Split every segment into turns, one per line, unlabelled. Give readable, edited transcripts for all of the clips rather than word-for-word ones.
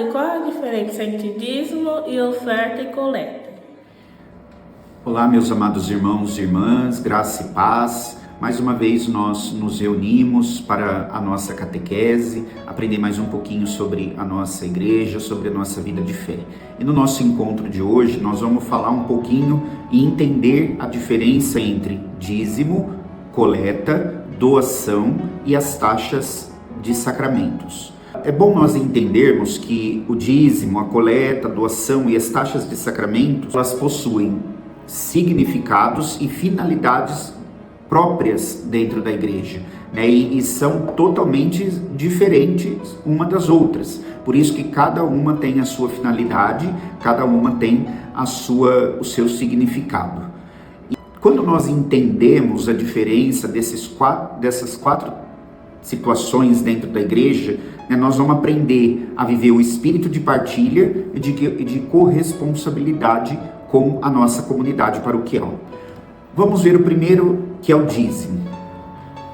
sabe qual é a diferença entre dízimo e oferta e coleta?
Olá, meus amados irmãos e irmãs, graça e paz. Mais uma vez nós nos reunimos para a nossa catequese, aprender mais um pouquinho sobre a nossa igreja, sobre a nossa vida de fé. E no nosso encontro de hoje nós vamos falar um pouquinho e entender a diferença entre dízimo, coleta, doação e as taxas de sacramentos. É bom nós entendermos que o dízimo, a coleta, a doação e as taxas de sacramentos, elas possuem significados e finalidades próprias dentro da igreja, né? E são totalmente diferentes uma das outras. Por isso que cada uma tem a sua finalidade, cada uma tem o seu significado. E quando nós entendemos a diferença dessas quatro situações dentro da igreja, né, nós vamos aprender a viver o espírito de partilha e de corresponsabilidade com a nossa comunidade paroquial. Vamos ver o primeiro, que é o dízimo.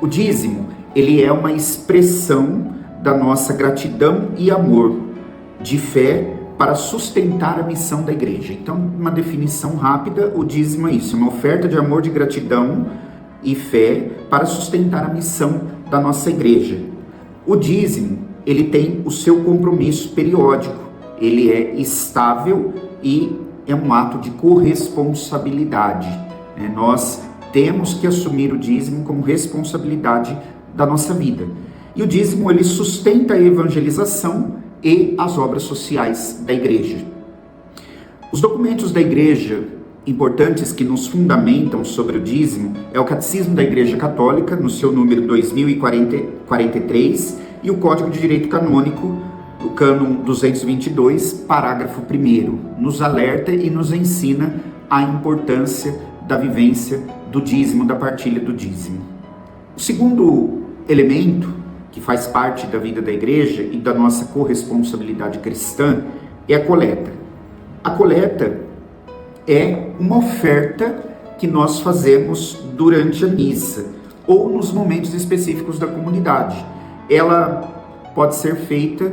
O dízimo, ele é uma expressão da nossa gratidão e amor, de fé, para sustentar a missão da igreja. Então, uma definição rápida, o dízimo é isso, uma oferta de amor, de gratidão e fé para sustentar a missão da nossa igreja. O dízimo, ele tem o seu compromisso periódico, ele é estável e é um ato de corresponsabilidade. Nós temos que assumir o dízimo como responsabilidade da nossa vida. E o dízimo, ele sustenta a evangelização e as obras sociais da igreja. Os documentos da igreja importantes que nos fundamentam sobre o dízimo é o Catecismo da Igreja Católica, no seu número 2043, e o Código de Direito Canônico, o cânon 222, parágrafo 1º, nos alerta e nos ensina a importância da vivência do dízimo, da partilha do dízimo. O segundo elemento que faz parte da vida da igreja e da nossa corresponsabilidade cristã é a coleta. A coleta é uma oferta que nós fazemos durante a missa ou nos momentos específicos da comunidade. Ela pode ser feita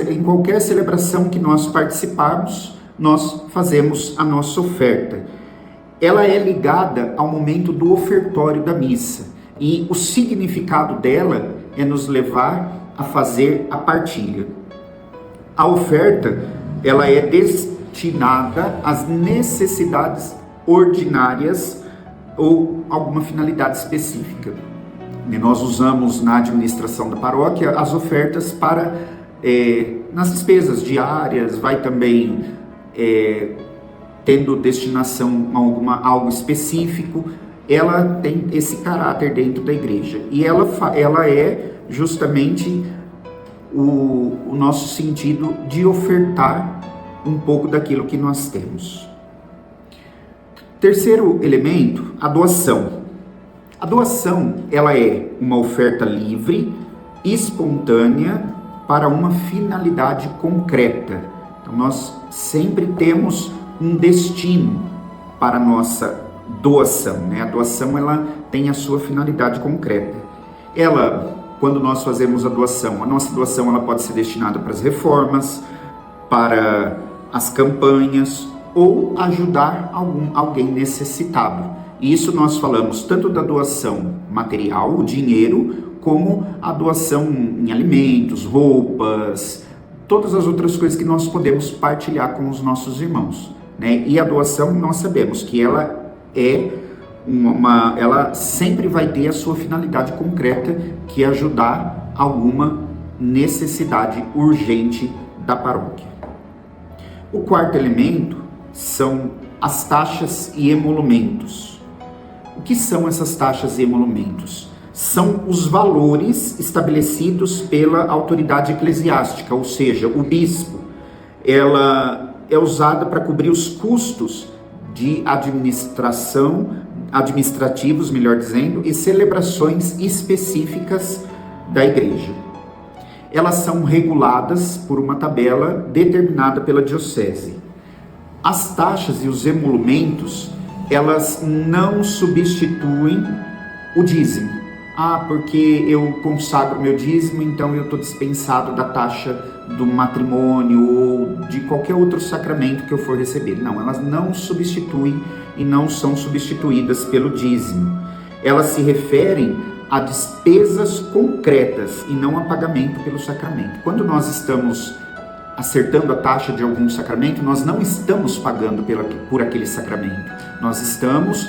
em qualquer celebração que nós participarmos, nós fazemos a nossa oferta. Ela é ligada ao momento do ofertório da missa e o significado dela é nos levar a fazer a partilha. A oferta, ela é destinada às necessidades ordinárias ou alguma finalidade específica. E nós usamos na administração da paróquia as ofertas para nas despesas diárias, vai também tendo destinação a algo específico, ela tem esse caráter dentro da igreja. E ela é justamente o nosso sentido de ofertar um pouco daquilo que nós temos. Terceiro elemento, a doação. A doação, ela é uma oferta livre, espontânea, para uma finalidade concreta. Então, nós sempre temos um destino para a nossa doação, né? A doação, ela tem a sua finalidade concreta. Quando nós fazemos a nossa doação, ela pode ser destinada para as reformas, para as campanhas ou ajudar alguém necessitado. E isso nós falamos tanto da doação material, o dinheiro, como a doação em alimentos, roupas, todas as outras coisas que nós podemos partilhar com os nossos irmãos, né? E a doação, nós sabemos que ela ela sempre vai ter a sua finalidade concreta, que é ajudar alguma necessidade urgente da paróquia. O quarto elemento são as taxas e emolumentos. O que são essas taxas e emolumentos? São os valores estabelecidos pela autoridade eclesiástica, ou seja, o bispo. Ela é usada para cobrir os custos de administrativos, melhor dizendo, e celebrações específicas da igreja. Elas são reguladas por uma tabela determinada pela diocese. As taxas e os emolumentos, elas não substituem o dízimo. porque eu consagro meu dízimo, então eu estou dispensado da taxa do matrimônio ou de qualquer outro sacramento que eu for receber. Não, elas não substituem e não são substituídas pelo dízimo. Elas se referem a despesas concretas e não a pagamento pelo sacramento. Quando nós estamos acertando a taxa de algum sacramento, nós não estamos pagando por aquele sacramento. Nós estamos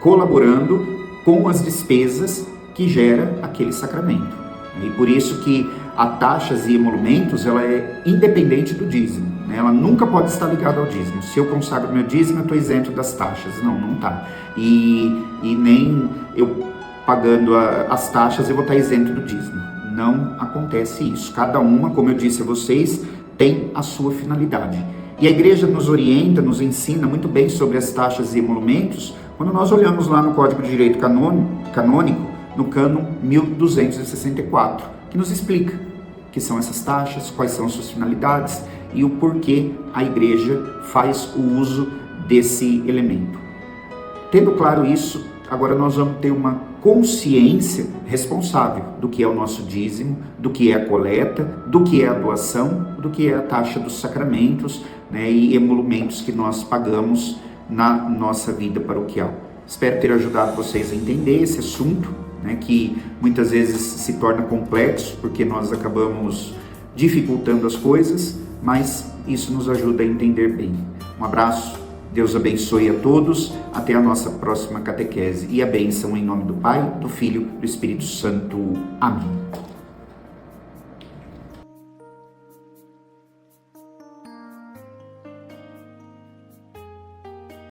colaborando com as despesas que gera aquele sacramento. E por isso que a taxas e emolumentos, ela é independente do dízimo, né? Ela nunca pode estar ligada ao dízimo. Se eu consagro meu dízimo, eu estou isento das taxas. Não está. E nem eu pagando as taxas, eu vou estar isento do dízimo. Não acontece isso. Cada uma, como eu disse a vocês, tem a sua finalidade. E a igreja nos orienta, nos ensina muito bem sobre as taxas e emolumentos, quando nós olhamos lá no Código de Direito Canônico, no cânon 1264, que nos explica o que são essas taxas, quais são suas finalidades e o porquê a igreja faz o uso desse elemento. Tendo claro isso, agora nós vamos ter uma consciência responsável do que é o nosso dízimo, do que é a coleta, do que é a doação, do que é a taxa dos sacramentos, né, e emolumentos que nós pagamos na nossa vida paroquial. Espero ter ajudado vocês a entender esse assunto, né, que muitas vezes se torna complexo porque nós acabamos dificultando as coisas, mas isso nos ajuda a entender bem. Um abraço, Deus abençoe a todos, até a nossa próxima catequese e a bênção em nome do Pai, do Filho e do Espírito Santo. Amém.